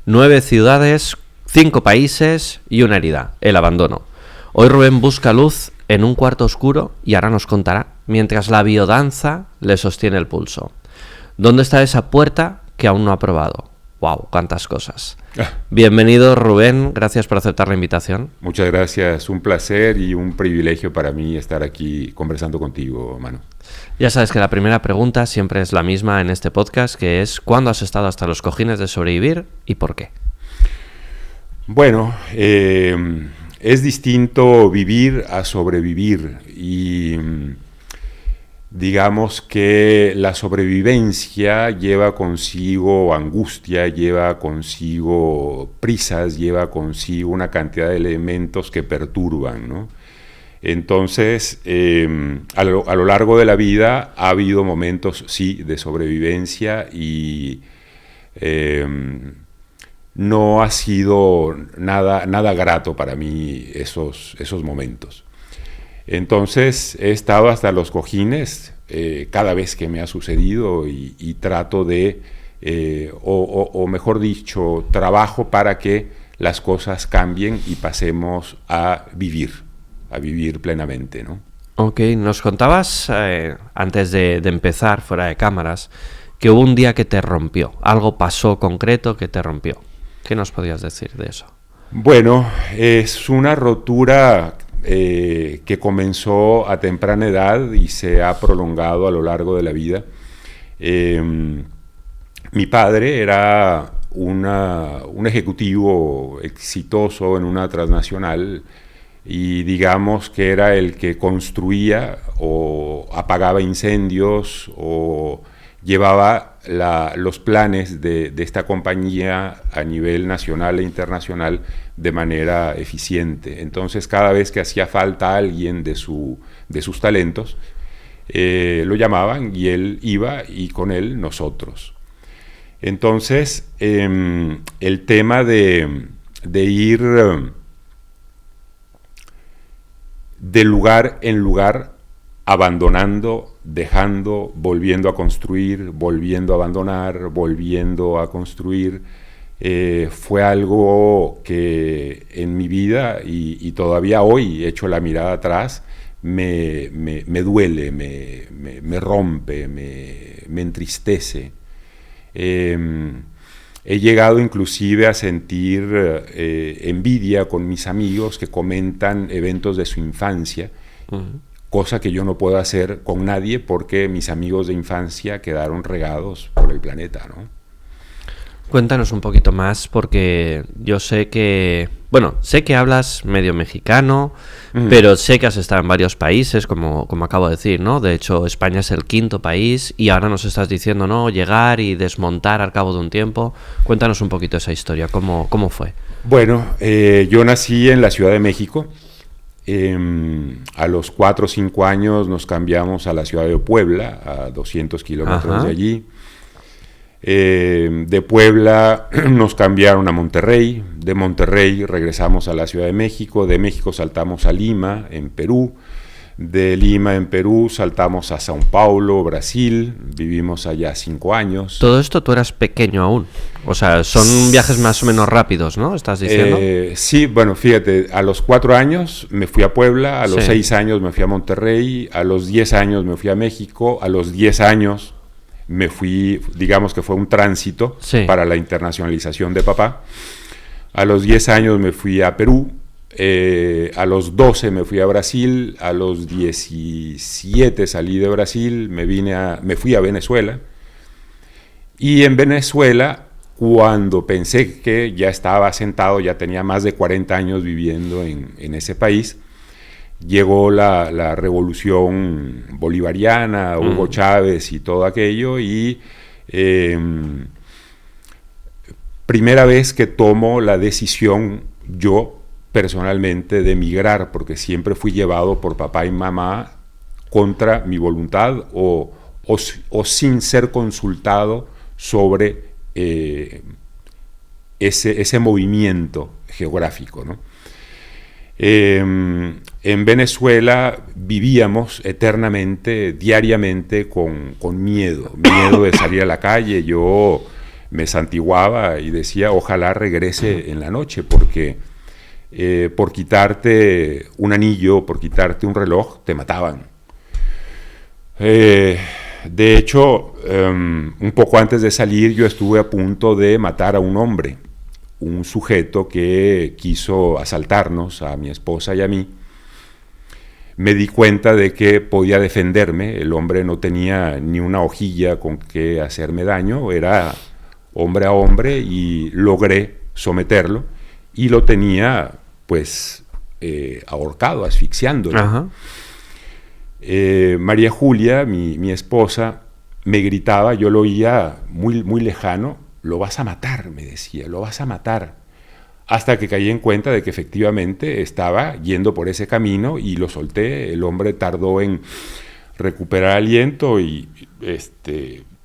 9 ciudades, 5 países y una herida, el abandono. Hoy Rubén busca luz en un cuarto oscuro y ahora nos contará, mientras la biodanza le sostiene el pulso. ¿Dónde está esa puerta que aún no ha probado? ¡Wow! ¡Cuántas cosas! Bienvenido, Rubén. Gracias por aceptar la invitación. Muchas gracias. Un placer y un privilegio para mí estar aquí conversando contigo, Manu. Ya sabes que la primera pregunta siempre es la misma en este podcast, que es ¿cuándo has estado hasta los cojines de sobrevivir y por qué? Bueno, es distinto vivir a sobrevivir y digamos que la sobrevivencia lleva consigo angustia, lleva consigo prisas, lleva consigo una cantidad de elementos que perturban, ¿no? Entonces, a lo largo de la vida ha habido momentos, sí, de sobrevivencia y no ha sido nada grato para mí esos momentos. Entonces, he estado hasta los cojines cada vez que me ha sucedido y trato de, o mejor dicho, trabajo para que las cosas cambien y pasemos a vivir plenamente, ¿no? Ok, nos contabas antes de empezar, fuera de cámaras, que hubo un día que te rompió. Algo pasó concreto que te rompió. ¿Qué nos podías decir de eso? Bueno, es una rotura que comenzó a temprana edad y se ha prolongado a lo largo de la vida. Mi padre era un ejecutivo exitoso en una transnacional y digamos que era el que construía o apagaba incendios o llevaba los planes de esta compañía a nivel nacional e internacional de manera eficiente. Entonces, cada vez que hacía falta alguien de sus talentos, lo llamaban y él iba y con él nosotros. Entonces, el tema de ir de lugar en lugar, abandonando, dejando, volviendo a construir, volviendo a abandonar, volviendo a construir, fue algo que en mi vida y todavía hoy, hecho la mirada atrás, me duele, me rompe, me entristece. He llegado inclusive a sentir envidia con mis amigos que comentan eventos de su infancia, cosa que yo no puedo hacer con nadie porque mis amigos de infancia quedaron regados por el planeta, ¿no? Cuéntanos un poquito más porque yo sé que hablas medio mexicano, pero sé que has estado en varios países, como acabo de decir, ¿no? De hecho, España es el 5º país y ahora nos estás diciendo, ¿no? Llegar y desmontar al cabo de un tiempo. Cuéntanos un poquito esa historia, ¿cómo fue? Bueno, yo nací en la Ciudad de México. A los 4 o 5 años nos cambiamos a la ciudad de Puebla, a 200 kilómetros de allí. De Puebla nos cambiaron a Monterrey, de Monterrey regresamos a la Ciudad de México saltamos a Lima, en Perú, de Lima en Perú saltamos a São Paulo, Brasil, vivimos allá 5 años. Todo esto tú eras pequeño aún, o sea, son viajes más o menos rápidos, ¿no? ¿Estás diciendo? Sí, bueno, fíjate, a los 4 años me fui a Puebla, a los 6 años me fui a Monterrey, a los 10 años me fui a México, a los 10 años me fui, digamos que fue un tránsito para la internacionalización de papá. A los 10 años me fui a Perú, a los 12 me fui a Brasil, a los 17 salí de Brasil, me fui a Venezuela. Y en Venezuela, cuando pensé que ya estaba asentado, ya tenía más de 40 años viviendo en ese país, llegó la revolución bolivariana, Hugo Chávez y todo aquello, y primera vez que tomo la decisión yo personalmente de emigrar, porque siempre fui llevado por papá y mamá contra mi voluntad o sin ser consultado sobre ese movimiento geográfico, ¿no? En Venezuela vivíamos eternamente, diariamente, con miedo de salir a la calle. Yo me santiguaba y decía, ojalá regrese en la noche, porque por quitarte un anillo, por quitarte un reloj, te mataban. De hecho, un poco antes de salir, yo estuve a punto de matar a un hombre, un sujeto que quiso asaltarnos a mi esposa y a mí. Me di cuenta de que podía defenderme, el hombre no tenía ni una hojilla con que hacerme daño, era hombre a hombre, y logré someterlo, y lo tenía pues ahorcado, asfixiándolo. Ajá. María Julia, mi esposa, me gritaba, yo lo oía muy, muy lejano, lo vas a matar, me decía, lo vas a matar. Hasta que caí en cuenta de que efectivamente estaba yendo por ese camino y lo solté. El hombre tardó en recuperar aliento y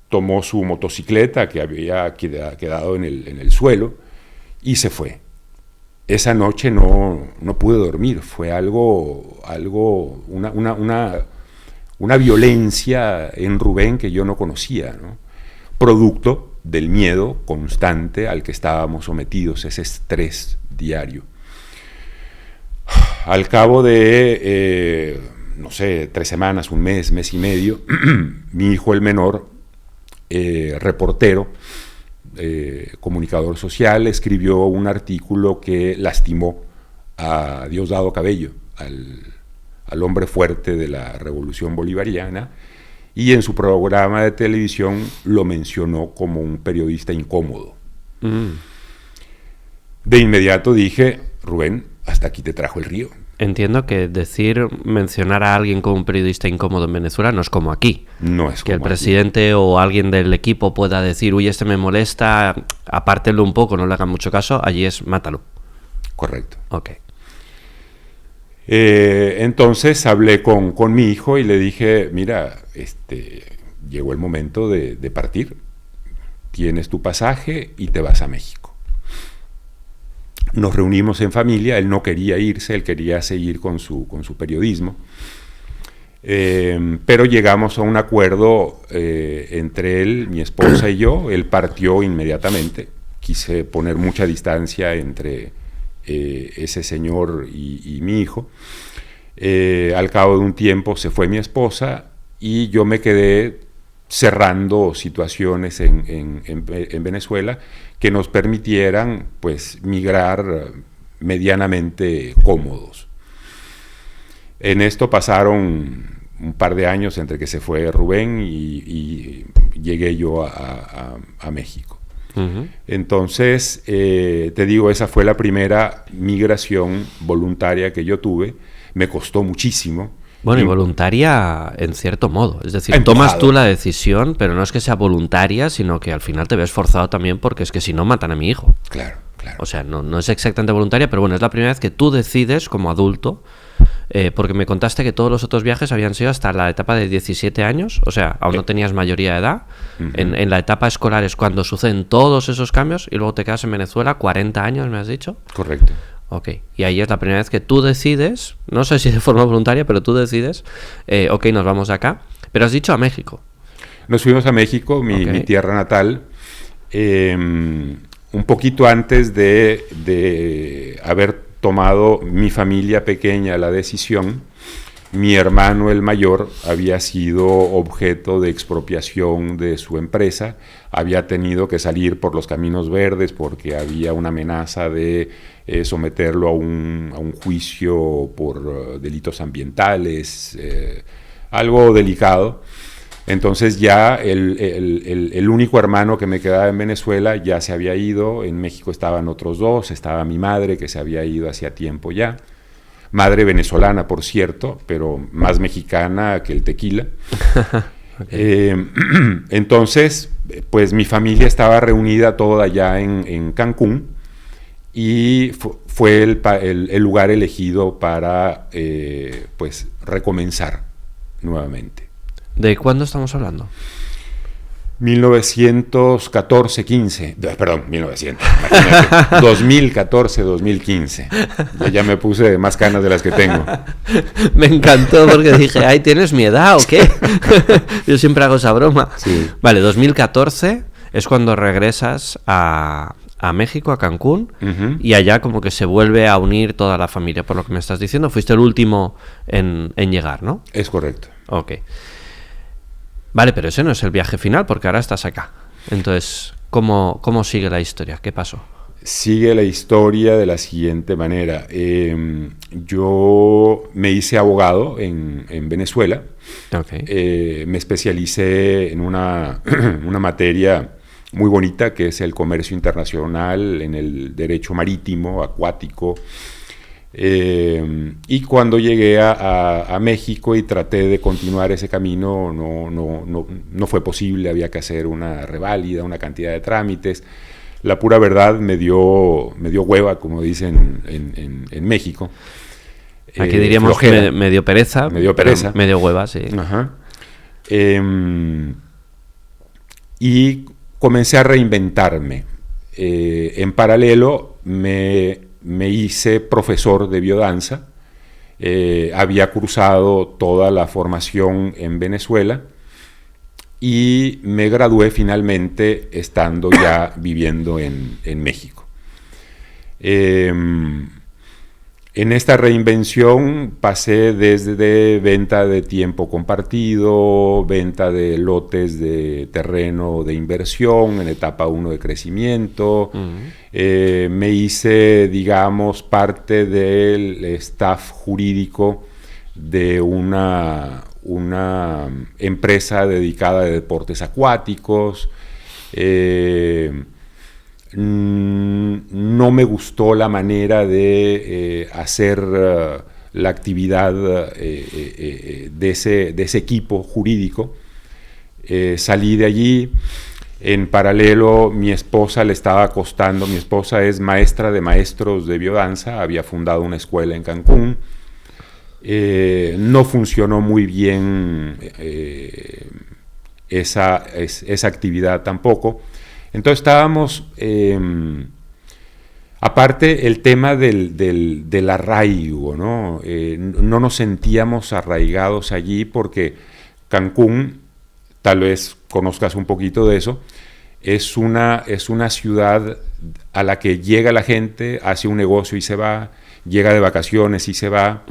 tomó su motocicleta que había quedado en el suelo y se fue. Esa noche no pude dormir, fue una violencia en Rubén que yo no conocía, ¿no? Producto del miedo constante al que estábamos sometidos, ese estrés diario. Al cabo de, 3 semanas, un mes, mes y medio, mi hijo el menor, reportero, comunicador social, escribió un artículo que lastimó a Diosdado Cabello, al hombre fuerte de la Revolución Bolivariana, y en su programa de televisión lo mencionó como un periodista incómodo. De inmediato dije, Rubén, hasta aquí te trajo el río. Entiendo que mencionar a alguien como un periodista incómodo en Venezuela no es como aquí. No es como que el presidente aquí, o alguien del equipo pueda decir, uy, este me molesta, apártenlo un poco, no le hagan mucho caso, allí es mátalo. Correcto. Ok. Entonces hablé con mi hijo y le dije, mira, llegó el momento de partir, tienes tu pasaje y te vas a México. Nos reunimos en familia, él no quería irse, él quería seguir con su periodismo, pero llegamos a un acuerdo entre él, mi esposa y yo. Él partió inmediatamente, quise poner mucha distancia entre ese señor y mi hijo. Al cabo de un tiempo se fue mi esposa y yo me quedé cerrando situaciones en Venezuela que nos permitieran pues migrar medianamente cómodos. En esto pasaron un par de años entre que se fue Rubén y llegué yo a México. Uh-huh. Entonces, te digo, esa fue la primera migración voluntaria que yo tuve. Me costó muchísimo. Bueno, y voluntaria en cierto modo. Es decir, tomas tú la decisión, pero no es que sea voluntaria, sino que al final te ves forzado también, porque es que si no, matan a mi hijo. Claro, claro. O sea, no es exactamente voluntaria, pero bueno, es la primera vez que tú decides como adulto, porque me contaste que todos los otros viajes habían sido hasta la etapa de 17 años, o sea, aún no tenías mayoría de edad. Uh-huh. En la etapa escolar es cuando suceden todos esos cambios y luego te quedas en Venezuela 40 años, ¿me has dicho? Correcto. Ok, y ahí es la primera vez que tú decides, no sé si de forma voluntaria, pero tú decides, ok, nos vamos de acá, pero has dicho a México. Nos fuimos a México, mi tierra natal, un poquito antes de haber tomado mi familia pequeña la decisión. Mi hermano el mayor había sido objeto de expropiación de su empresa, había tenido que salir por los caminos verdes porque había una amenaza de someterlo a un juicio por delitos ambientales, algo delicado. Entonces ya el único hermano que me quedaba en Venezuela ya se había ido, en México estaban otros dos, estaba mi madre que se había ido hacía tiempo ya. Madre venezolana, por cierto, pero más mexicana que el tequila. Okay. Entonces, pues mi familia estaba reunida toda allá en Cancún y fue el lugar elegido para pues recomenzar nuevamente. ¿De cuándo estamos hablando? 1914-15, perdón, 2014-2015. Ya me puse más canas de las que tengo. Me encantó porque dije, ay, ¿tienes mi edad o qué? Yo siempre hago esa broma. Sí. Vale, 2014, es cuando regresas a México, a Cancún, y allá como que se vuelve a unir toda la familia, por lo que me estás diciendo. Fuiste el último en llegar, ¿no? Es correcto. Ok. Vale, pero ese no es el viaje final, porque ahora estás acá. Entonces, ¿cómo sigue la historia? ¿Qué pasó? Sigue la historia de la siguiente manera. Yo me hice abogado en Venezuela. Okay. Me especialicé en una materia muy bonita, que es el comercio internacional, en el derecho marítimo, acuático. Y cuando llegué a México y traté de continuar ese camino, no fue posible, había que hacer una reválida, una cantidad de trámites. La pura verdad me dio hueva, como dicen en México. Aquí diríamos medio pereza. Medio pereza. Medio hueva, sí. Ajá. Y comencé a reinventarme. En paralelo me hice profesor de biodanza. Había cursado toda la formación en Venezuela y me gradué finalmente estando ya viviendo en México. En esta reinvención pasé desde venta de tiempo compartido, venta de lotes de terreno de inversión en etapa 1 de crecimiento. Me hice, digamos, parte del staff jurídico de una empresa dedicada a deportes acuáticos. No me gustó la manera de hacer la actividad de ese equipo jurídico. Salí de allí. En paralelo, mi esposa le estaba costando. Mi esposa es maestra de maestros de biodanza, había fundado una escuela en Cancún. No funcionó muy bien esa actividad tampoco. Entonces estábamos, aparte el tema del arraigo, ¿no? No nos sentíamos arraigados allí porque Cancún, tal vez conozcas un poquito de eso, es una ciudad a la que llega la gente, hace un negocio y se va, llega de vacaciones y se va.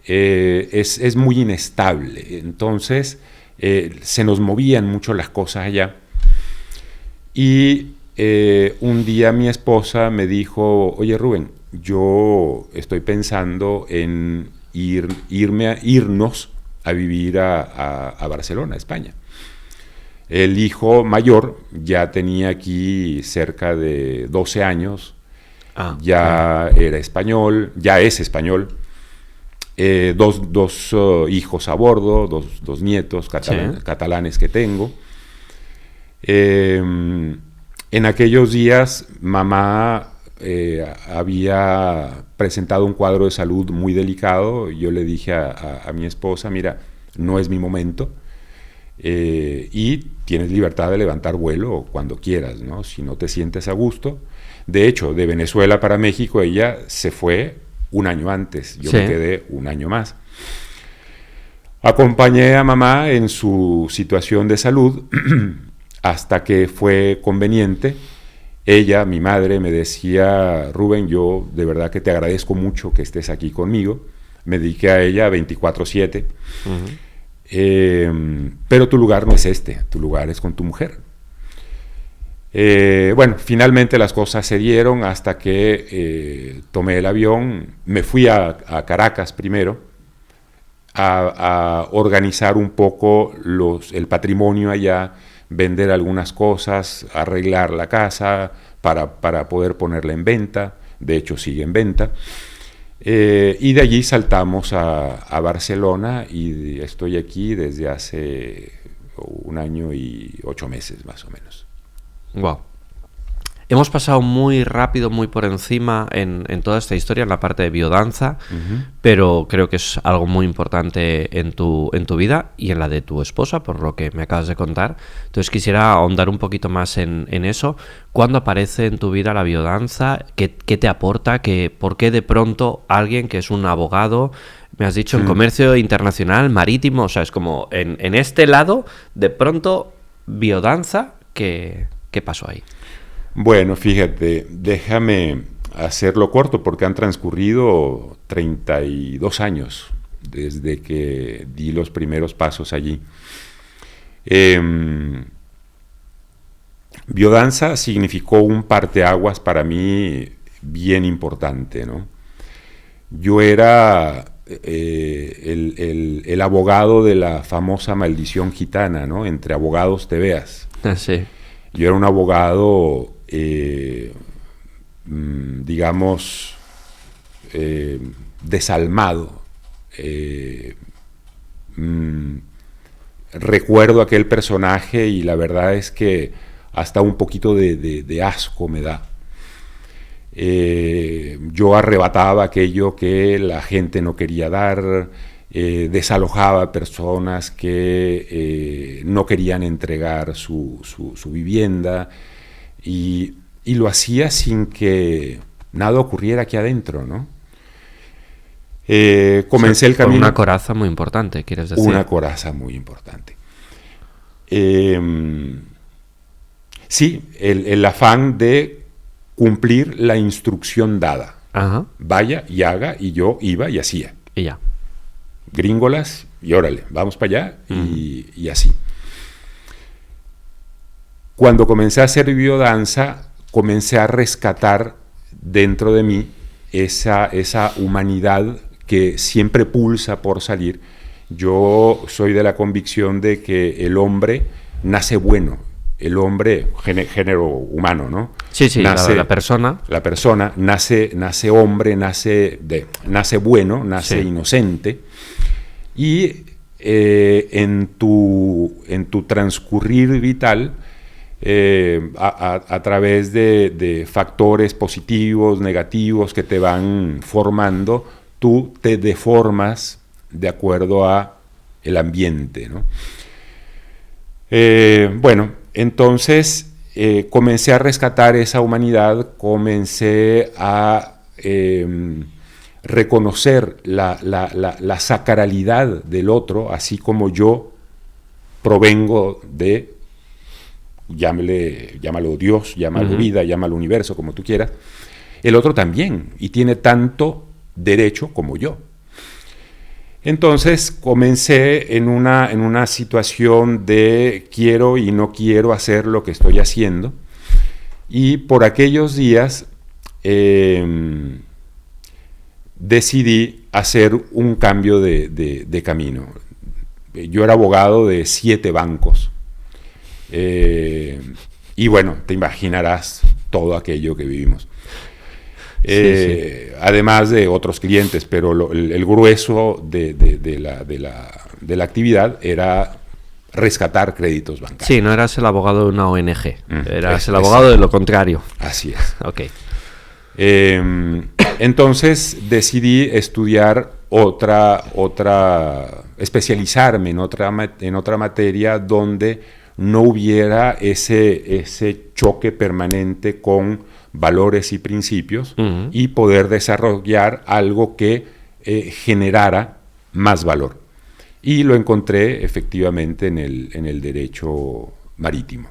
Es muy inestable. Entonces se nos movían mucho las cosas allá. Y un día mi esposa me dijo: oye, Rubén, yo estoy pensando en irnos a vivir a Barcelona, España. El hijo mayor ya tenía aquí cerca de 12 años, ya era español, ya es español. Dos hijos a bordo, dos nietos catalanes que tengo. En aquellos días mamá había presentado un cuadro de salud muy delicado. Yo le dije a mi esposa: mira, no es mi momento, y tienes libertad de levantar vuelo cuando quieras, ¿no? Si no te sientes a gusto. De hecho, de Venezuela para México ella se fue un año antes, yo me quedé un año más. Acompañé a mamá en su situación de salud hasta que fue conveniente. Ella, mi madre, me decía: Rubén, yo de verdad que te agradezco mucho que estés aquí conmigo. Me dediqué a ella 24/7. Pero tu lugar no es este, tu lugar es con tu mujer. Bueno, finalmente las cosas se dieron hasta que tomé el avión. Me fui a Caracas primero a organizar un poco el patrimonio allá, vender algunas cosas, arreglar la casa para poder ponerla en venta. De hecho sigue en venta. Y de allí saltamos a Barcelona y estoy aquí desde hace 1 año y 8 meses más o menos. Wow. Hemos pasado muy rápido, muy por encima en toda esta historia, en la parte de biodanza, pero creo que es algo muy importante en tu vida y en la de tu esposa, por lo que me acabas de contar. Entonces quisiera ahondar un poquito más en eso. ¿Cuándo aparece en tu vida la biodanza? ¿Qué te aporta? ¿Por qué de pronto alguien que es un abogado, me has dicho, en comercio internacional, marítimo, o sea, es como en este lado, de pronto biodanza, que ¿Qué pasó ahí? Bueno, fíjate, déjame hacerlo corto porque han transcurrido 32 años desde que di los primeros pasos allí. Biodanza significó un parteaguas para mí bien importante, ¿no? Yo era el abogado de la famosa maldición gitana, ¿no? Entre abogados te veas. Sí. Yo era un abogado, digamos, desalmado. Recuerdo aquel personaje y la verdad es que hasta un poquito de asco me da. Yo arrebataba aquello que la gente no quería dar, desalojaba personas que no querían entregar su vivienda y lo hacía sin que nada ocurriera aquí adentro, ¿no? Comencé el camino. Con una coraza muy importante, ¿quieres decir? Una coraza muy importante. Sí, el afán de cumplir la instrucción dada. Ajá. Vaya y haga, y yo iba y hacía. Y ya. Gringolas, y órale, vamos para allá, y así. Cuando comencé a hacer biodanza, comencé a rescatar dentro de mí esa humanidad que siempre pulsa por salir. Yo soy de la convicción de que el hombre nace bueno, el hombre, género humano, ¿no? Sí, nace, la persona. La persona nace hombre, nace bueno, nace inocente, y en tu transcurrir vital, a través de factores positivos, negativos que te van formando, tú te deformas de acuerdo a el ambiente, ¿no? Bueno, entonces comencé a rescatar esa humanidad, comencé a reconocer la sacralidad del otro, así como yo provengo de, llámalo Dios, llámalo vida, llámalo universo, como tú quieras, el otro también, y tiene tanto derecho como yo. Entonces comencé en una situación de quiero y no quiero hacer lo que estoy haciendo, y por aquellos días decidí hacer un cambio de camino. Yo era abogado de 7 bancos, y bueno, te imaginarás todo aquello que vivimos. Sí. Además de otros clientes, pero el grueso de la actividad era rescatar créditos bancarios. Sí, no eras el abogado de una ONG, eras el abogado de lo contrario. Así es. Ok. Entonces decidí estudiar especializarme en otra materia donde no hubiera ese choque permanente con valores y principios, y poder desarrollar algo que generara más valor. Y lo encontré efectivamente en el derecho marítimo,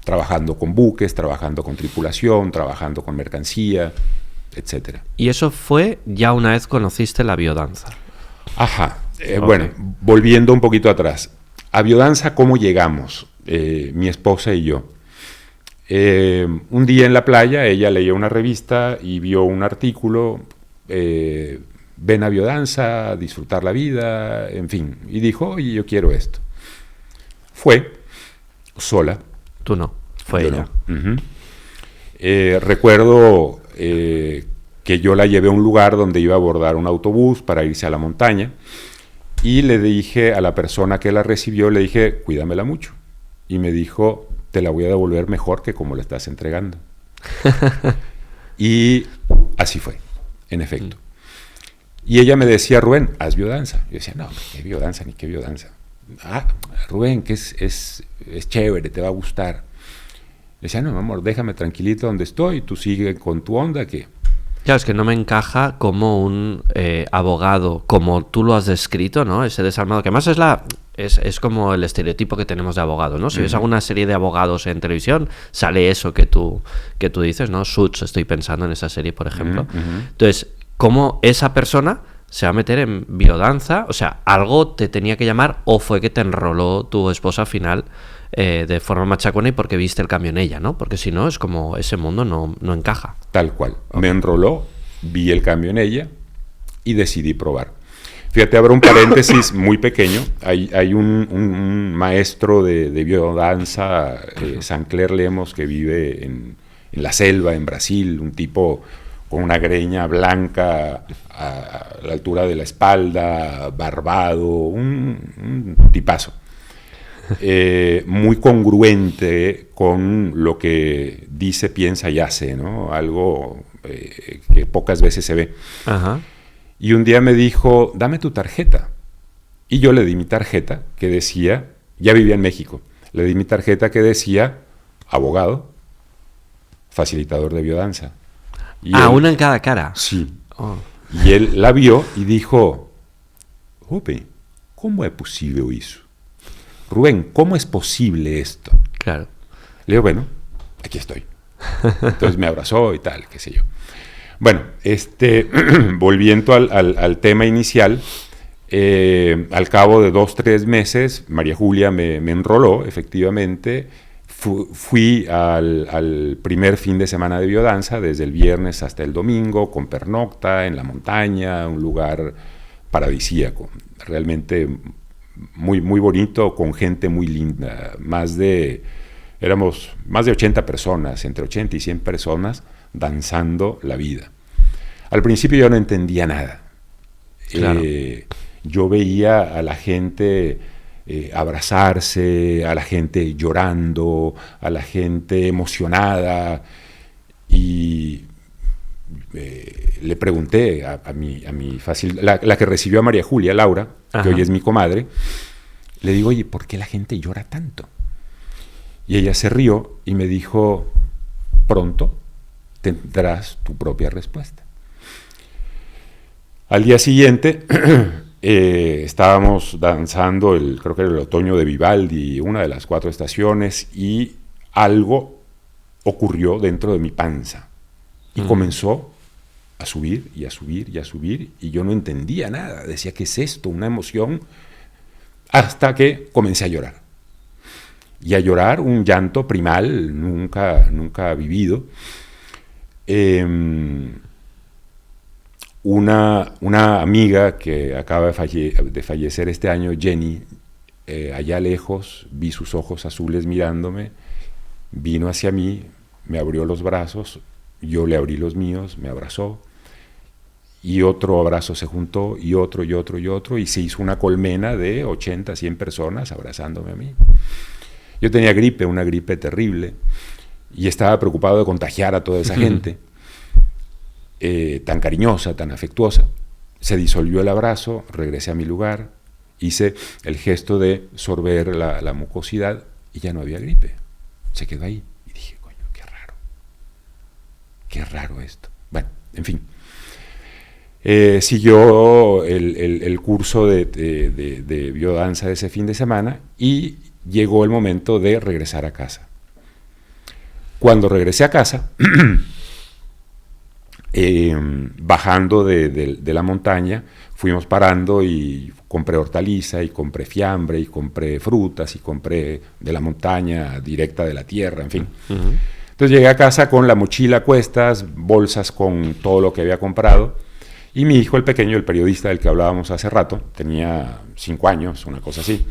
trabajando con buques, trabajando con tripulación, trabajando con mercancía, etc. Y eso fue ya una vez conociste la biodanza. Ajá. Bueno, volviendo un poquito atrás. A biodanza, ¿cómo llegamos? Mi esposa y yo. Un día en la playa, ella leía una revista y vio un artículo, ven a biodanza, disfrutar la vida, en fin, y dijo, oye, yo quiero esto. Fue sola. Tú no, fue yo ella. No. Recuerdo que yo la llevé a un lugar donde iba a abordar un autobús para irse a la montaña, y le dije a la persona que la recibió, le dije, cuídamela mucho. Y me dijo, te la voy a devolver mejor que como la estás entregando. Y así fue, en efecto. Y ella me decía, Rubén, haz biodanza. Yo decía, no, qué biodanza, ni qué biodanza. Ah, Rubén, que es chévere, te va a gustar. Le decía, no, mi amor, déjame tranquilito donde estoy, tú sigue con tu onda, que... Claro, es que no me encaja como un abogado, como tú lo has descrito, ¿no? Ese desarmado, que además es como el estereotipo que tenemos de abogado, ¿no? Si ves alguna serie de abogados en televisión, sale eso que tú dices, ¿no? Suits, estoy pensando en esa serie, por ejemplo. Entonces, ¿cómo esa persona se va a meter en biodanza? O sea, algo te tenía que llamar, o fue que te enroló tu esposa al final de forma machacona y porque viste el cambio en ella, ¿no? Porque si no, es como ese mundo no encaja. Tal cual. Me enroló, vi el cambio en ella y decidí probar. Fíjate, abro un paréntesis muy pequeño. Hay un maestro de biodanza, Sancler Lemos, que vive en la selva, en Brasil, un tipo con una greña blanca a la altura de la espalda, barbado, un tipazo. Muy congruente con lo que dice, piensa y hace, ¿no? Algo que pocas veces se ve. Ajá. Y un día me dijo, dame tu tarjeta. Y yo le di mi tarjeta que decía, ya vivía en México, le di mi tarjeta que decía, abogado, facilitador de biodanza. Y él, una en cada cara. Sí. Oh. Y él la vio y dijo, Rubén, ¿cómo es posible eso? Rubén, ¿cómo es posible esto? Claro. Le digo, bueno, aquí estoy. Entonces me abrazó y tal, qué sé yo. Bueno, volviendo al tema inicial, al cabo de 2-3 meses, María Julia me enroló, efectivamente. Fui al primer fin de semana de biodanza, desde el viernes hasta el domingo, con pernocta, en la montaña, un lugar paradisíaco, realmente muy, muy bonito, con gente muy linda. Éramos más de 80 personas, entre 80 y 100 personas, danzando la vida. Al principio yo no entendía nada. Claro. Yo veía a la gente abrazarse, a la gente llorando, a la gente emocionada, y le pregunté a mi la que recibió a María Julia, Laura, Ajá. que hoy es mi comadre, le digo, oye, ¿por qué la gente llora tanto? Y ella se rió y me dijo, pronto tendrás tu propia respuesta. Al día siguiente estábamos danzando, creo que era el otoño de Vivaldi, una de las 4 estaciones, y algo ocurrió dentro de mi panza. Y comenzó a subir y a subir y a subir, y yo no entendía nada. Decía, ¿qué es esto? Una emoción, hasta que comencé a llorar. Y a llorar un llanto primal, nunca vivido. Una amiga que acaba de fallecer este año, Jenny, allá lejos, vi sus ojos azules mirándome, vino hacia mí, me abrió los brazos, yo le abrí los míos, me abrazó, y otro abrazo se juntó, y otro, y otro, y otro, y se hizo una colmena de 80, 100 personas abrazándome a mí. Yo tenía gripe, una gripe terrible, y estaba preocupado de contagiar a toda esa gente, tan cariñosa, tan afectuosa. Se disolvió el abrazo, regresé a mi lugar, hice el gesto de sorber la mucosidad, y ya no había gripe. Se quedó ahí, y dije, coño, qué raro esto. Bueno, en fin. Siguió el curso de biodanza de ese fin de semana, y llegó el momento de regresar a casa. Cuando regresé a casa, bajando de la montaña, fuimos parando y compré hortaliza, y compré fiambre, y compré frutas, y compré de la montaña, directa de la tierra, en fin. Entonces llegué a casa con la mochila a cuestas, bolsas con todo lo que había comprado, y mi hijo, el pequeño, el periodista del que hablábamos hace rato, tenía 5 años, una cosa así.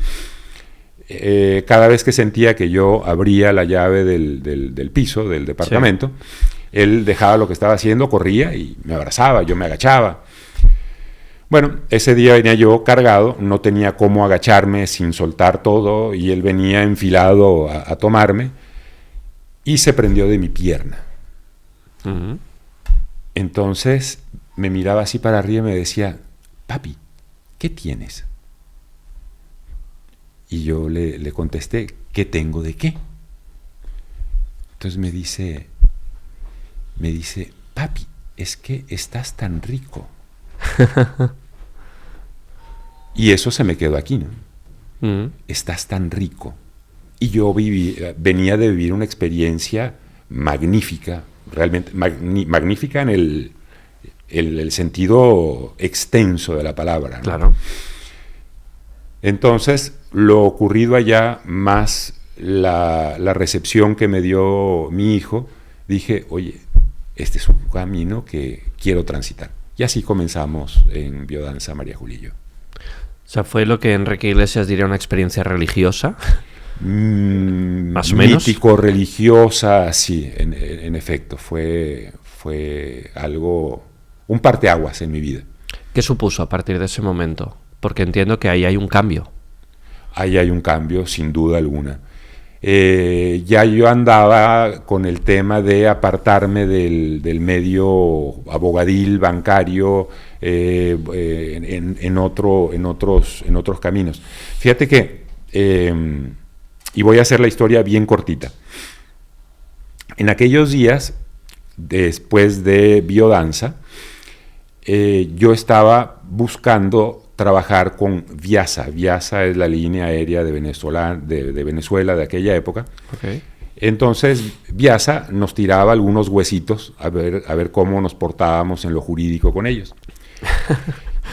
Cada vez que sentía que yo abría la llave del piso, del departamento, él dejaba lo que estaba haciendo, corría y me abrazaba, yo me agachaba. Bueno, ese día venía yo cargado, no tenía cómo agacharme sin soltar todo, y él venía enfilado a tomarme, y se prendió de mi pierna. Entonces me miraba así para arriba y me decía, papi, ¿qué tienes? Y yo le contesté, ¿qué tengo de qué? Entonces me dice, papi, es que estás tan rico. Y eso se me quedó aquí, ¿no? Estás tan rico. Y yo venía de vivir una experiencia magnífica, realmente magnífica en el sentido extenso de la palabra, ¿no? Claro. Entonces, lo ocurrido allá, más la recepción que me dio mi hijo, dije, oye, este es un camino que quiero transitar. Y así comenzamos en Biodanza, María Julia y yo. O sea, fue lo que Enrique Iglesias diría una experiencia religiosa. Más o menos. Mítico, religiosa, sí, en efecto. Fue algo, un parteaguas en mi vida. ¿Qué supuso a partir de ese momento? Porque entiendo que ahí hay un cambio. Ahí hay un cambio, sin duda alguna. Ya yo andaba con el tema de apartarme del medio abogadil, bancario, en otros caminos. Fíjate que, y voy a hacer la historia bien cortita. En aquellos días, después de Biodanza, yo estaba buscando trabajar con Viasa. Viasa es la línea aérea de Venezuela de aquella época. Okay. Entonces, Viasa nos tiraba algunos huesitos a ver cómo nos portábamos en lo jurídico con ellos.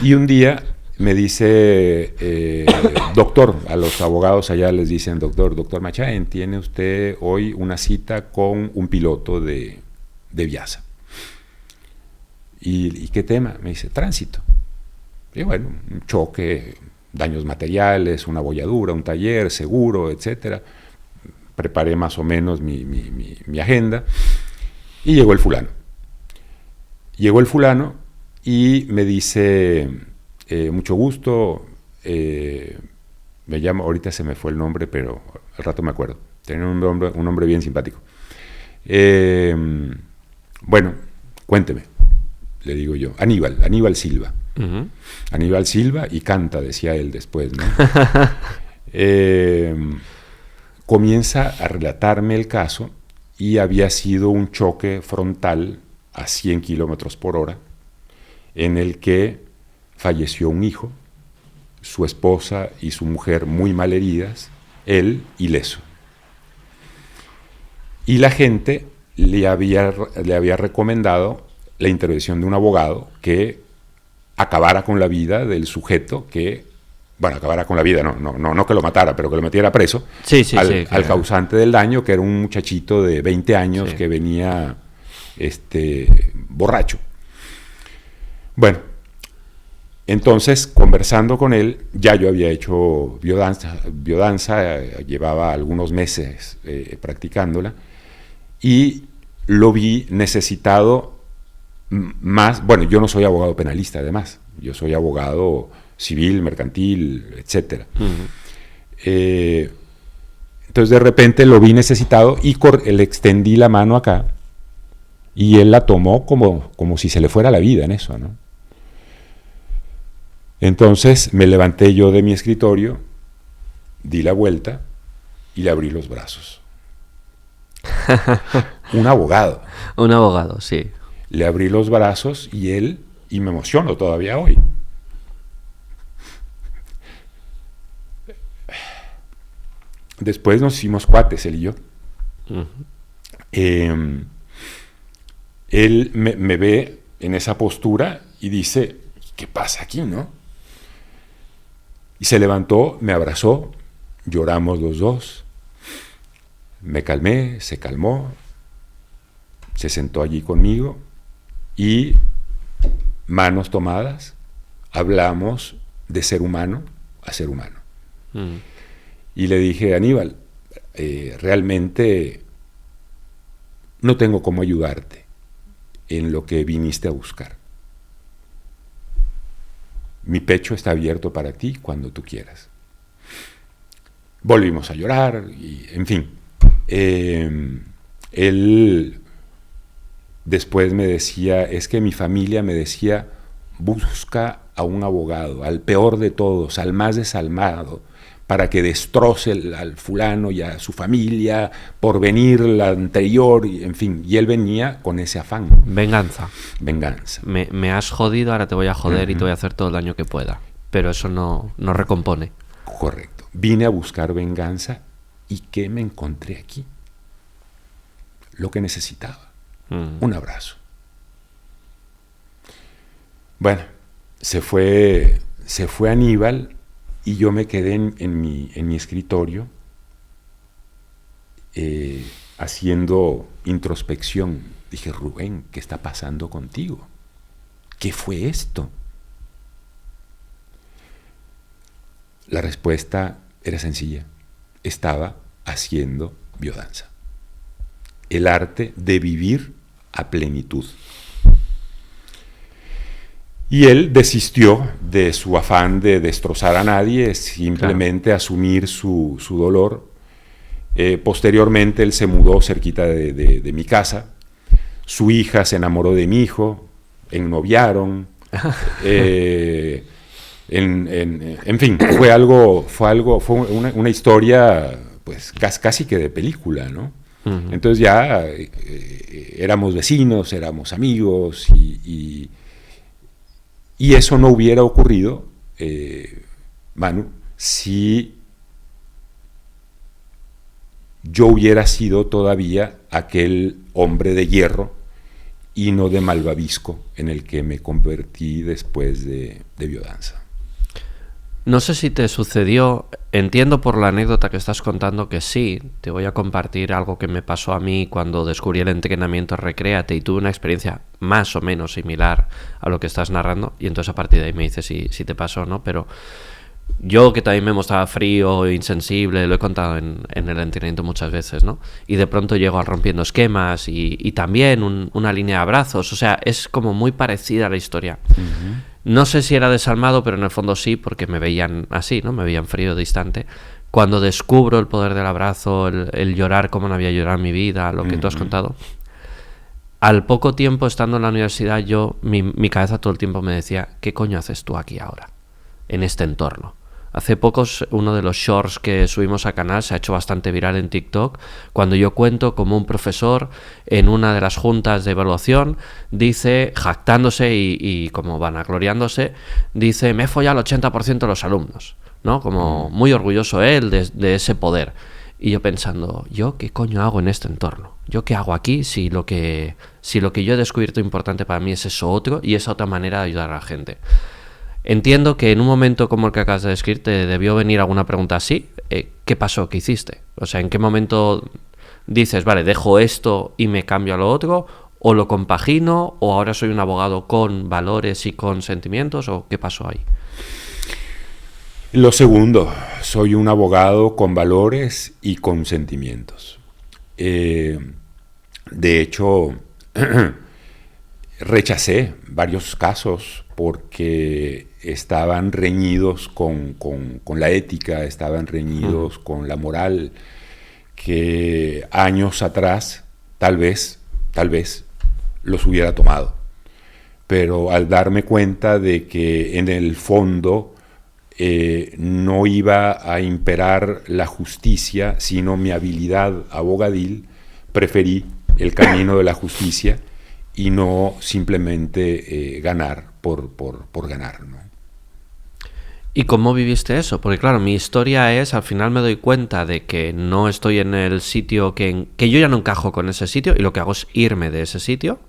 Y un día me dice, doctor, a los abogados allá les dicen, doctor Machaen, tiene usted hoy una cita con un piloto de Viasa. ¿Y qué tema? Me dice, tránsito. Y bueno, un choque, daños materiales, una bolladura, un taller, seguro, etcétera. Preparé más o menos mi agenda y llegó el fulano. Y me dice, mucho gusto, me llamo, ahorita se me fue el nombre, pero al rato me acuerdo. Tenía un nombre bien simpático. Bueno, cuénteme, le digo yo. Aníbal Silva. Uh-huh. Aníbal Silva y canta, decía él después, ¿no? Comienza a relatarme el caso y había sido un choque frontal a 100 kilómetros por hora en el que falleció un hijo, su esposa y su mujer muy mal heridas, él ileso. Y la gente le había recomendado la intervención de un abogado que acabara con la vida del sujeto que, bueno, acabara con la vida, no que lo matara, pero que lo metiera preso, al causante del daño, que era un muchachito de 20 años que venía borracho. Bueno, entonces, conversando con él, ya yo había hecho biodanza, llevaba algunos meses practicándola, y lo vi necesitado más. Bueno, yo no soy abogado penalista, además, yo soy abogado civil, mercantil, etcétera. Uh-huh. Entonces, de repente lo vi necesitado y le extendí la mano acá, y él la tomó como si se le fuera la vida en eso, ¿no? Entonces me levanté yo de mi escritorio, di la vuelta y le abrí los brazos. Un abogado. Un abogado, sí. Le abrí los brazos y me emociono todavía hoy. Después nos hicimos cuates, él y yo. Uh-huh. Él me ve en esa postura y dice, ¿qué pasa aquí, no? Y se levantó, me abrazó, lloramos los dos, me calmé, se calmó, se sentó allí conmigo y, manos tomadas, hablamos de ser humano a ser humano. Mm. Y le dije, Aníbal, realmente no tengo cómo ayudarte en lo que viniste a buscar. Mi pecho está abierto para ti cuando tú quieras. Volvimos a llorar y, en fin. Él después me decía, es que mi familia me decía, busca a un abogado, al peor de todos, al más desalmado, para que destroce al fulano y a su familia por venir la anterior, y, en fin, y él venía con ese afán. Venganza. Me has jodido, ahora te voy a joder y te voy a hacer todo el daño que pueda. Pero eso no recompone. Correcto. Vine a buscar venganza y ¿qué me encontré aquí? Lo que necesitaba. Un abrazo. Bueno, se fue Aníbal y yo me quedé en mi escritorio haciendo introspección. Dije, Rubén, ¿qué está pasando contigo? ¿Qué fue esto? La respuesta era sencilla. Estaba haciendo biodanza. El arte de vivir a plenitud. Y él desistió de su afán de destrozar a nadie, simplemente asumir su dolor. Posteriormente él se mudó cerquita de mi casa. Su hija se enamoró de mi hijo, ennoviaron. En fin, fue una historia pues casi que de película, ¿no? Entonces ya éramos vecinos, éramos amigos y eso no hubiera ocurrido, Manu, si yo hubiera sido todavía aquel hombre de hierro y no de malvavisco en el que me convertí después de biodanza. No sé si te sucedió, entiendo por la anécdota que estás contando que sí, te voy a compartir algo que me pasó a mí cuando descubrí el entrenamiento Recréate y tuve una experiencia más o menos similar a lo que estás narrando y entonces a partir de ahí me dices si te pasó o no, pero yo que también me mostraba frío, insensible, lo he contado en el entrenamiento muchas veces, ¿no? Y de pronto llego al rompiendo esquemas y también una línea de abrazos, o sea, es como muy parecida a la historia. No sé si era desalmado, pero en el fondo sí, porque me veían así, ¿no? Me veían frío, distante. Cuando descubro el poder del abrazo, el llorar como no había llorado en mi vida, lo que tú has contado, al poco tiempo estando en la universidad, mi cabeza todo el tiempo me decía, ¿qué coño haces tú aquí ahora, en este entorno? Hace pocos, uno de los shorts que subimos al canal se ha hecho bastante viral en TikTok, cuando yo cuento como un profesor en una de las juntas de evaluación dice, jactándose y como vanagloriándose, dice, me he follado al 80% de los alumnos, ¿no? Como muy orgulloso él de ese poder. Y yo pensando, ¿yo qué coño hago en este entorno? ¿Yo qué hago aquí si lo que yo he descubierto importante para mí es eso otro y esa otra manera de ayudar a la gente? Entiendo que en un momento como el que acabas de describir te debió venir alguna pregunta así. ¿Qué pasó? ¿Qué hiciste? O sea, ¿en qué momento dices, vale, dejo esto y me cambio a lo otro? ¿O lo compagino? ¿O ahora soy un abogado con valores y con sentimientos? ¿O qué pasó ahí? Lo segundo, soy un abogado con valores y con sentimientos. De hecho, rechacé varios casos porque estaban reñidos con la ética, estaban reñidos con la moral, que años atrás tal vez los hubiera tomado. Pero al darme cuenta de que en el fondo no iba a imperar la justicia, sino mi habilidad abogadil, preferí el camino de la justicia y no simplemente ganar por ganar, ¿no? ¿Y cómo viviste eso? Porque claro, mi historia es, al final me doy cuenta de que no estoy en el sitio que yo ya no encajo con ese sitio y lo que hago es irme de ese sitio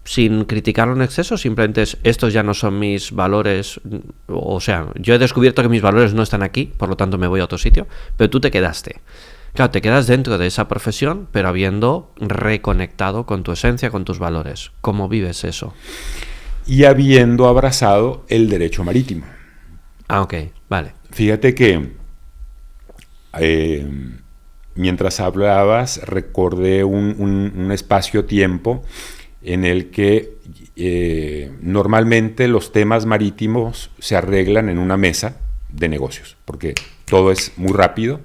sin criticarlo en exceso, simplemente estos ya no son mis valores, o sea, yo he descubierto que mis valores no están aquí, por lo tanto me voy a otro sitio, pero tú te quedaste. Claro, te quedas dentro de esa profesión, pero habiendo reconectado con tu esencia, con tus valores. ¿Cómo vives eso? Y habiendo abrazado el derecho marítimo. Ah, ok, vale. Fíjate que mientras hablabas recordé un espacio-tiempo en el que normalmente los temas marítimos se arreglan en una mesa de negocios, porque todo es muy rápido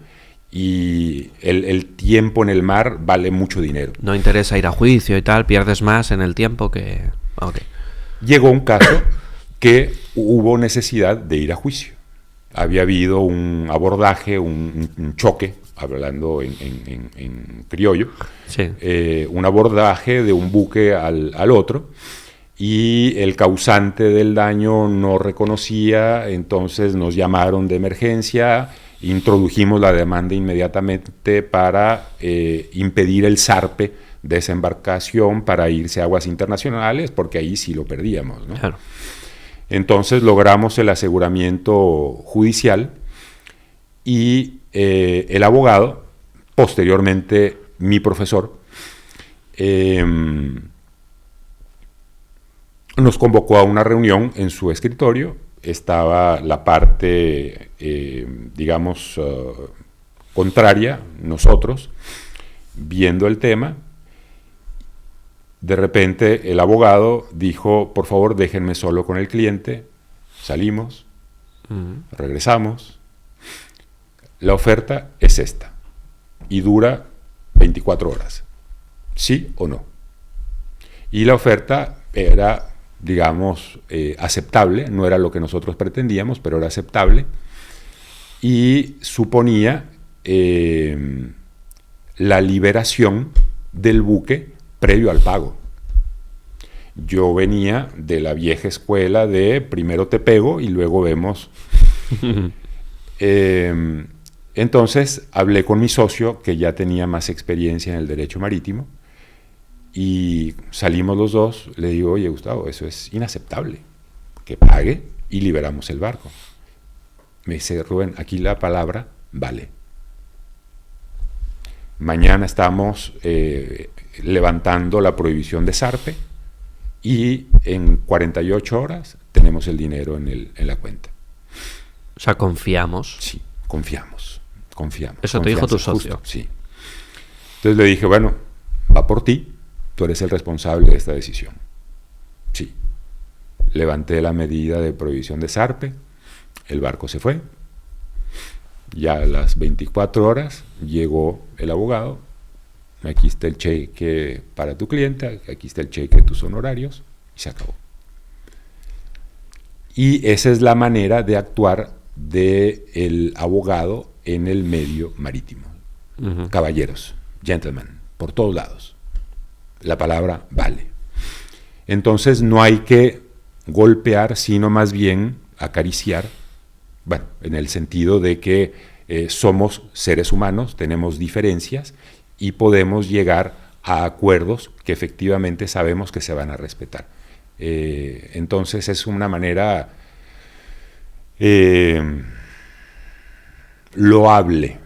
y el tiempo en el mar vale mucho dinero. No interesa ir a juicio y tal, pierdes más en el tiempo que... Okay. Llegó un caso que hubo necesidad de ir a juicio. había habido un abordaje, un choque, hablando en criollo, Sí. Un abordaje de un buque al otro, y el causante del daño no reconocía, entonces nos llamaron de emergencia, introdujimos la demanda inmediatamente para impedir el zarpe de esa embarcación para irse a aguas internacionales, porque ahí sí lo perdíamos, ¿no? Claro. Entonces logramos el aseguramiento judicial y el abogado, posteriormente mi profesor, nos convocó a una reunión en su escritorio. Estaba la parte, digamos, contraria, nosotros, viendo el tema. De repente el abogado dijo: por favor, déjenme solo con el cliente. Salimos, regresamos. La oferta es esta y dura 24 horas. ¿Sí o no? Y la oferta era, digamos, aceptable, no era lo que nosotros pretendíamos, pero era aceptable, y suponía la liberación del buque previo al pago. Yo venía de la vieja escuela de primero te pego y luego vemos. Entonces hablé con mi socio, que ya tenía más experiencia en el derecho marítimo, y salimos los dos. Le digo: oye, Gustavo, eso es inaceptable, que pague y liberamos el barco. Me dice: Rubén, aquí la palabra vale. Mañana estamos levantando la prohibición de zarpe y en 48 horas tenemos el dinero en la cuenta. O sea, confiamos. Sí, confiamos. Eso te dijo tu socio. Justo, sí. Entonces le dije: bueno, va por ti, tú eres el responsable de esta decisión. Sí. Levanté la medida de prohibición de zarpe, el barco se fue. Ya a las 24 horas llegó el abogado: aquí está el cheque para tu cliente, aquí está el cheque de tus honorarios, y se acabó. Y esa es la manera de actuar del abogado en el medio marítimo. Caballeros, gentlemen, por todos lados. La palabra vale. Entonces no hay que golpear, sino más bien acariciar, bueno, en el sentido de que somos seres humanos, tenemos diferencias y podemos llegar a acuerdos que efectivamente sabemos que se van a respetar. Entonces es una manera loable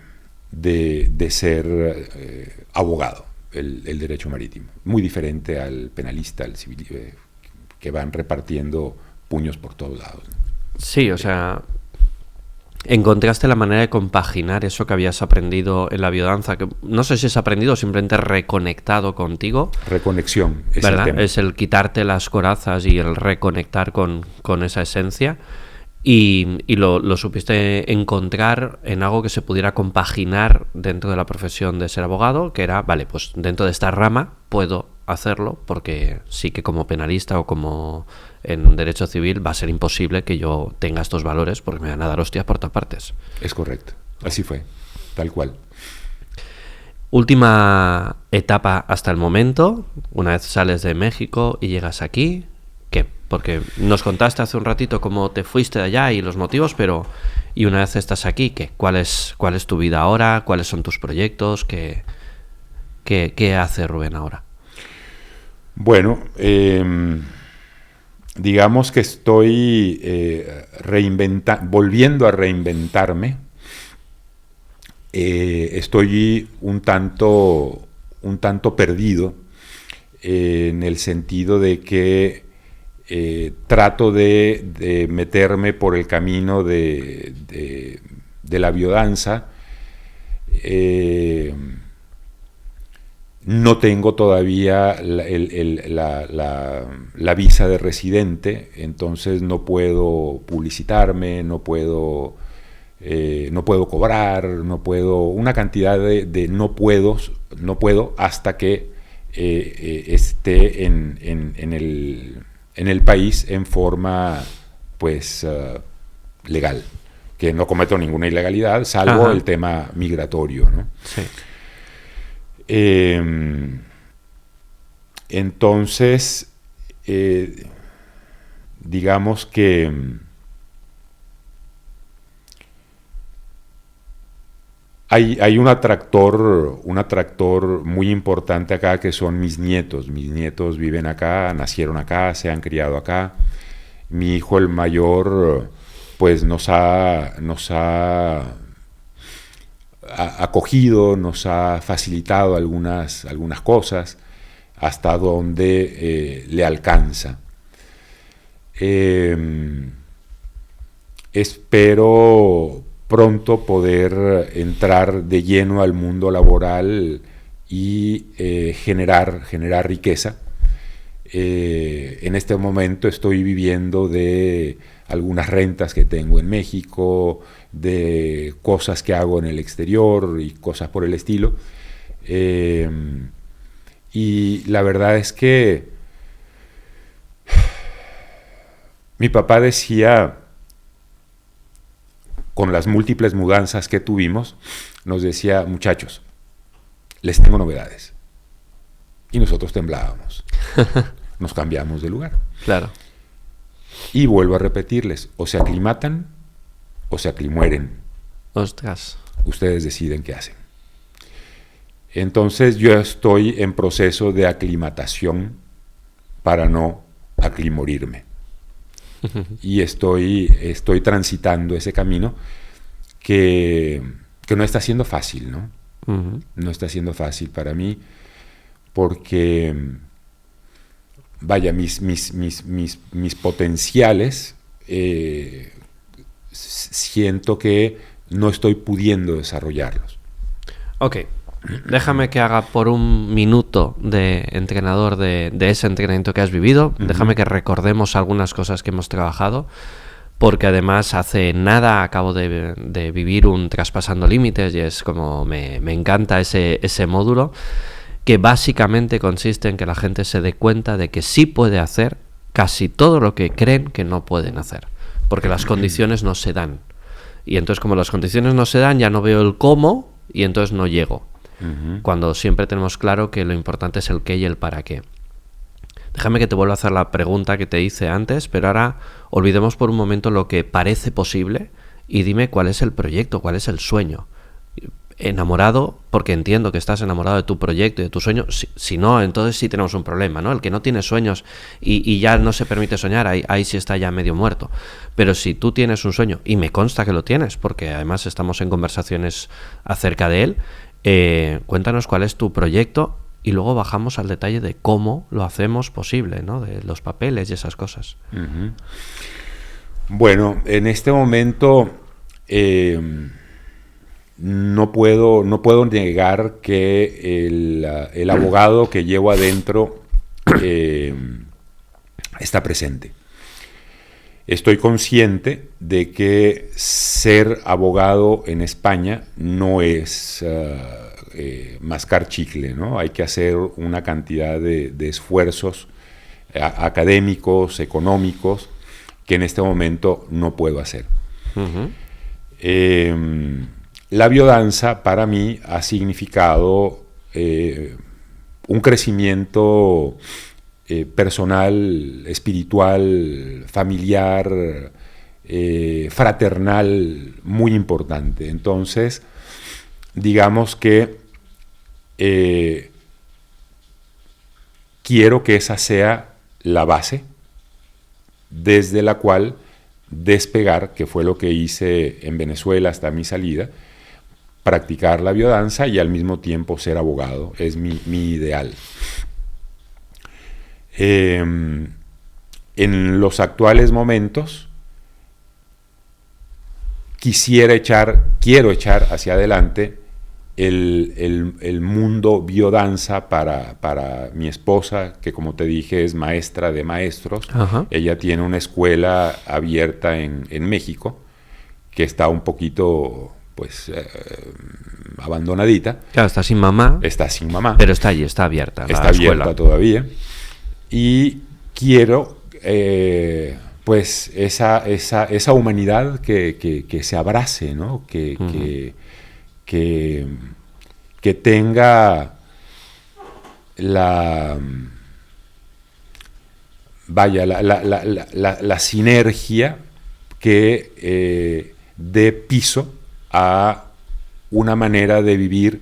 de ser abogado, el derecho marítimo, muy diferente al penalista, al civil, que van repartiendo puños por todos lados. Sí, o sea, encontraste la manera de compaginar eso que habías aprendido en la biodanza, que no sé si has aprendido o simplemente reconectado contigo. Reconexión, es ¿verdad? el tema. Es el quitarte las corazas y el reconectar con esa esencia. Y lo supiste encontrar en algo que se pudiera compaginar dentro de la profesión de ser abogado, que era, vale, pues dentro de esta rama puedo hacerlo, porque sí que como penalista o como en derecho civil va a ser imposible que yo tenga estos valores, porque me van a dar hostias por todas partes. Es correcto, así fue, tal cual. Última etapa hasta el momento, una vez sales de México y llegas aquí, ¿qué? Porque nos contaste hace un ratito cómo te fuiste de allá y los motivos, pero y una vez estás aquí, ¿qué? ¿Cuál es tu vida ahora? ¿Cuáles son tus proyectos? ¿Qué hace Rubén ahora? Bueno, digamos que estoy volviendo a reinventarme. Estoy un tanto perdido, en el sentido de que trato de meterme por el camino de la biodanza. No tengo todavía la visa de residente, entonces no puedo publicitarme, no puedo cobrar, una cantidad de no puedo hasta que esté en el país en forma, pues, legal, que no cometo ninguna ilegalidad, salvo el tema migratorio, ¿no? Sí. Entonces, digamos que hay un atractor muy importante acá, que son mis nietos. Mis nietos viven acá, nacieron acá, se han criado acá. Mi hijo, el mayor, pues nos ha acogido, nos ha facilitado algunas cosas hasta donde le alcanza. Espero pronto poder entrar de lleno al mundo laboral y generar riqueza. En este momento estoy viviendo de algunas rentas que tengo en México, de cosas que hago en el exterior y cosas por el estilo. Y la verdad es que mi papá decía, con las múltiples mudanzas que tuvimos, nos decía: muchachos, les tengo novedades. Y nosotros temblábamos. Nos cambiamos de lugar. Claro. Y vuelvo a repetirles: o se aclimatan o se aclimueren. Ostras. Ustedes deciden qué hacen. Entonces yo estoy en proceso de aclimatación para no aclimorirme. Y estoy transitando ese camino que no está siendo fácil, ¿no? No está siendo fácil para mí, porque vaya, mis potenciales, siento que no estoy pudiendo desarrollarlos. Ok, déjame que haga por un minuto de entrenador de ese entrenamiento que has vivido. Déjame que recordemos algunas cosas que hemos trabajado, porque además hace nada acabo de vivir un Traspasando Límites, y es como me encanta ese módulo, que básicamente consiste en que la gente se dé cuenta de que sí puede hacer casi todo lo que creen que no pueden hacer, porque las condiciones no se dan. Y entonces, como las condiciones no se dan, ya no veo el cómo y entonces no llego. Cuando siempre tenemos claro que lo importante es el qué y el para qué. Déjame que te vuelva a hacer la pregunta que te hice antes, pero ahora olvidemos por un momento lo que parece posible y dime cuál es el proyecto, cuál es el sueño. Enamorado, porque entiendo que estás enamorado de tu proyecto y de tu sueño. Si no, entonces sí tenemos un problema, ¿no? El que no tiene sueños y ya no se permite soñar, ahí sí está ya medio muerto. Pero si tú tienes un sueño, y me consta que lo tienes, porque además estamos en conversaciones acerca de él, cuéntanos cuál es tu proyecto y luego bajamos al detalle de cómo lo hacemos posible, ¿no? De los papeles y esas cosas. Bueno, en este momento no puedo negar que el abogado que llevo adentro está presente. Estoy consciente de que ser abogado en España no es mascar chicle, ¿no? Hay que hacer una cantidad de esfuerzos académicos, económicos, que en este momento no puedo hacer. La biodanza para mí ha significado un crecimiento personal, espiritual, familiar, fraternal muy importante. Entonces, digamos que quiero que esa sea la base desde la cual despegar, que fue lo que hice en Venezuela hasta mi salida, practicar la biodanza y al mismo tiempo ser abogado. Es mi ideal. En los actuales momentos quiero echar hacia adelante el mundo biodanza para mi esposa, que como te dije es maestra de maestros. Ella tiene una escuela abierta en México que está un poquito abandonadita. Claro, está sin mamá. Está sin mamá. Pero está allí, está abierta. Está abierta todavía. Y quiero pues esa humanidad que se abrace, ¿no? Que tenga la sinergia que dé piso a una manera de vivir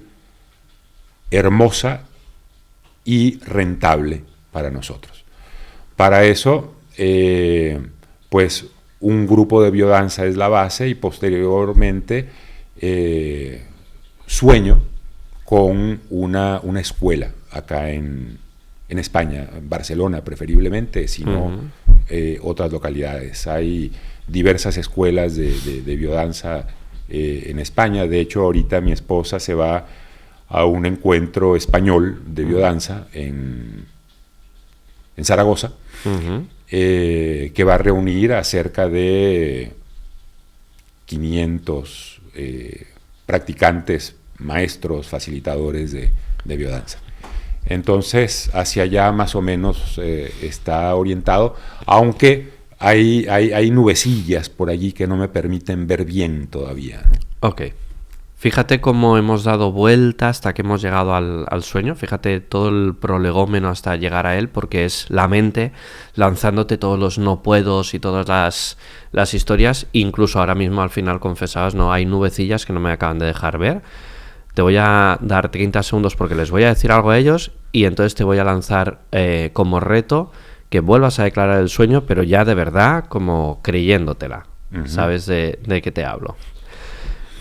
hermosa y rentable para nosotros. Para eso, pues un grupo de biodanza es la base y posteriormente sueño con una escuela acá en España, en Barcelona preferiblemente, sino otras localidades. Hay diversas escuelas de biodanza en España. De hecho, ahorita mi esposa se va a un encuentro español de biodanza en Zaragoza, que va a reunir a cerca de 500 practicantes, maestros, facilitadores de biodanza. Entonces, hacia allá más o menos está orientado, aunque hay nubecillas por allí que no me permiten ver bien todavía, ¿no? Ok. Fíjate cómo hemos dado vuelta hasta que hemos llegado al sueño. Fíjate todo el prolegómeno hasta llegar a él, porque es la mente lanzándote todos los no puedos y todas las historias. Incluso ahora mismo al final confesabas, no, hay nubecillas que no me acaban de dejar ver. Te voy a dar 30 segundos porque les voy a decir algo a ellos y entonces te voy a lanzar como reto que vuelvas a declarar el sueño, pero ya de verdad, como creyéndotela. ¿Sabes de qué te hablo?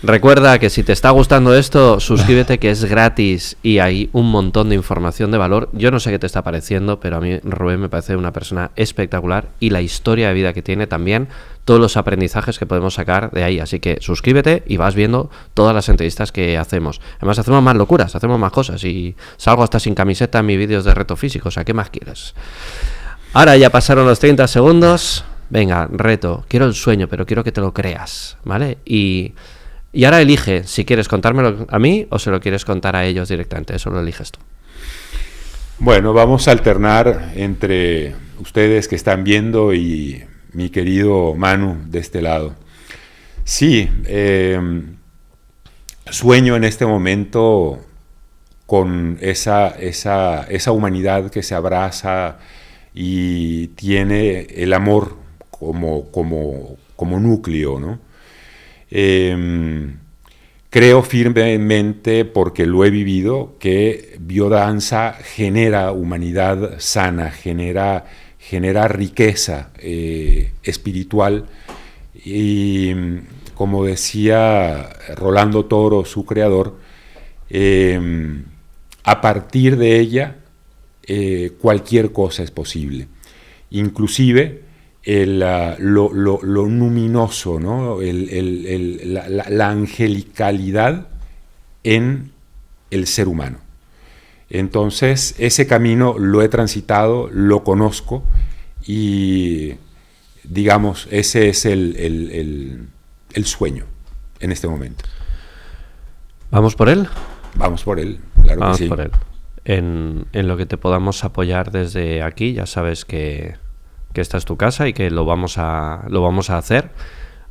Recuerda que si te está gustando esto, suscríbete, que es gratis y hay un montón de información de valor. Yo no sé qué te está pareciendo, pero a mí Rubén me parece una persona espectacular y la historia de vida que tiene también, todos los aprendizajes que podemos sacar de ahí. Así que suscríbete y vas viendo todas las entrevistas que hacemos. Además hacemos más locuras, hacemos más cosas y salgo hasta sin camiseta en mis vídeos de reto físico. O sea, ¿qué más quieres? Ahora ya pasaron los 30 segundos. Venga, reto. Quiero el sueño, pero quiero que te lo creas, ¿vale? Y ahora elige si quieres contármelo a mí o se lo quieres contar a ellos directamente. Eso lo eliges tú. Bueno, vamos a alternar entre ustedes que están viendo y mi querido Manu de este lado. Sí, sueño en este momento con esa humanidad que se abraza y tiene el amor como núcleo, ¿no? Creo firmemente, porque lo he vivido, que biodanza genera humanidad sana, genera riqueza espiritual y, como decía Rolando Toro, su creador, a partir de ella cualquier cosa es posible, inclusive lo luminoso, ¿no? La angelicalidad en el ser humano. Entonces, ese camino lo he transitado, lo conozco y, digamos, ese es el sueño en este momento. ¿Vamos por él? Vamos por él, claro. Vamos que sí. por él. En lo que te podamos apoyar desde aquí, ya sabes que esta es tu casa y que lo vamos a hacer.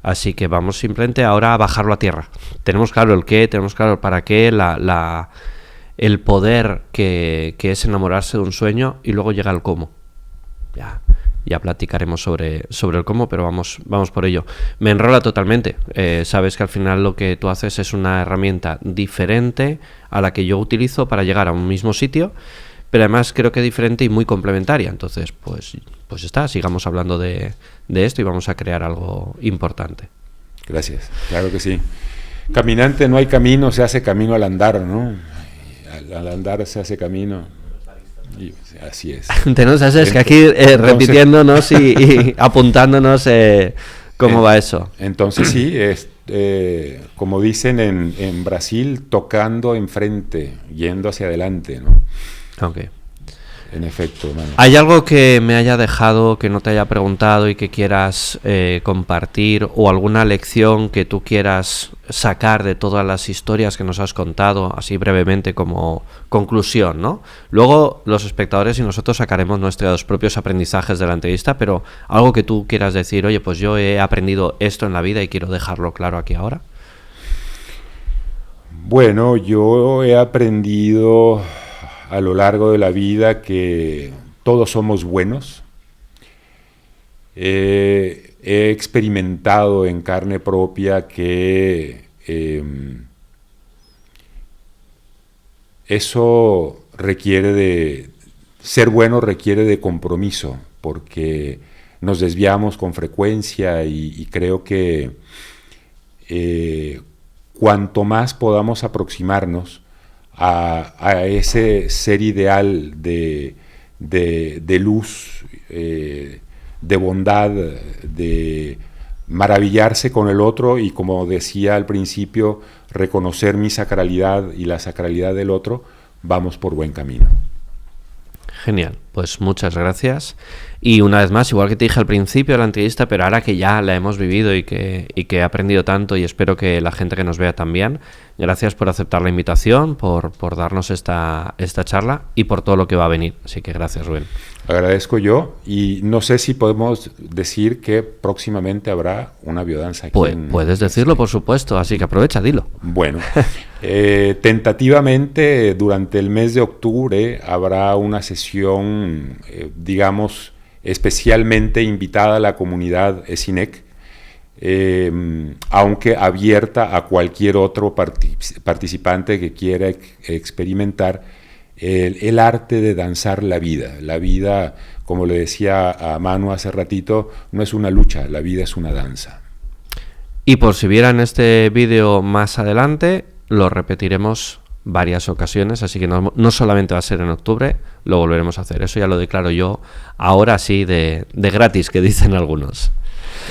Así que vamos simplemente ahora a bajarlo a tierra. Tenemos claro el qué, tenemos claro el para qué, el poder que es enamorarse de un sueño, y luego llega el cómo. Ya platicaremos sobre el cómo, pero vamos por ello. Me enrola totalmente. Sabes que al final lo que tú haces es una herramienta diferente a la que yo utilizo para llegar a un mismo sitio, pero además creo que diferente y muy complementaria. Entonces, pues está, sigamos hablando de esto y vamos a crear algo importante. Gracias, claro que sí. Caminante no hay camino, se hace camino al andar, ¿no? Al andar se hace camino. Y así es. Tenemos que aquí repitiéndonos y apuntándonos cómo va eso. Entonces sí, como dicen en Brasil, tocando enfrente, yendo hacia adelante, ¿no? Ok. en efecto, Manu. ¿Hay algo que me haya dejado, que no te haya preguntado y que quieras compartir, o alguna lección que tú quieras sacar de todas las historias que nos has contado, así brevemente como conclusión, ¿no? Luego los espectadores y nosotros sacaremos nuestros propios aprendizajes de la entrevista, pero algo que tú quieras decir, oye, pues yo he aprendido esto en la vida y quiero dejarlo claro aquí ahora. Bueno, yo he aprendido a lo largo de la vida que todos somos buenos. He experimentado en carne propia que eso requiere de ser bueno, requiere de compromiso, porque nos desviamos con frecuencia y creo que cuanto más podamos aproximarnos a ese ser ideal de luz, de bondad, de maravillarse con el otro y, como decía al principio, reconocer mi sacralidad y la sacralidad del otro, vamos por buen camino. Genial, pues muchas gracias. Y una vez más, igual que te dije al principio de la entrevista, pero ahora que ya la hemos vivido y que he aprendido tanto, y espero que la gente que nos vea también, gracias por aceptar la invitación, por darnos esta charla y por todo lo que va a venir. Así que gracias, Rubén. Agradezco yo, y no sé si podemos decir que próximamente habrá una biodanza aquí. Puedes decirlo, por supuesto, así que aprovecha, dilo. Bueno, tentativamente durante el mes de octubre habrá una sesión, digamos, especialmente invitada a la comunidad ESINEC, aunque abierta a cualquier otro participante que quiera experimentar el arte de danzar la vida. La vida, como le decía a Manu hace ratito, no es una lucha, la vida es una danza. Y por si vieran este vídeo más adelante, lo repetiremos varias ocasiones, así que no solamente va a ser en octubre, lo volveremos a hacer. Eso ya lo declaro yo ahora sí de gratis, que dicen algunos.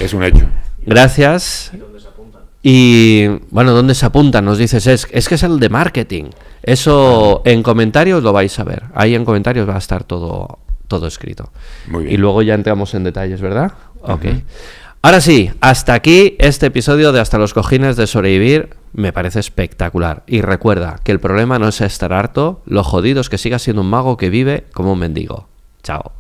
Es un hecho. Gracias. ¿Y dónde se apuntan? Y bueno, ¿dónde se apuntan? Nos dices, es que es el de marketing. Eso en comentarios lo vais a ver. Ahí en comentarios va a estar todo escrito. Muy bien. Y luego ya entramos en detalles, ¿verdad? Ok. Ahora sí, hasta aquí este episodio de Hasta los cojines de sobrevivir. Me parece espectacular. Y recuerda que el problema no es estar harto, lo jodido es que sigas siendo un mago que vive como un mendigo. Chao.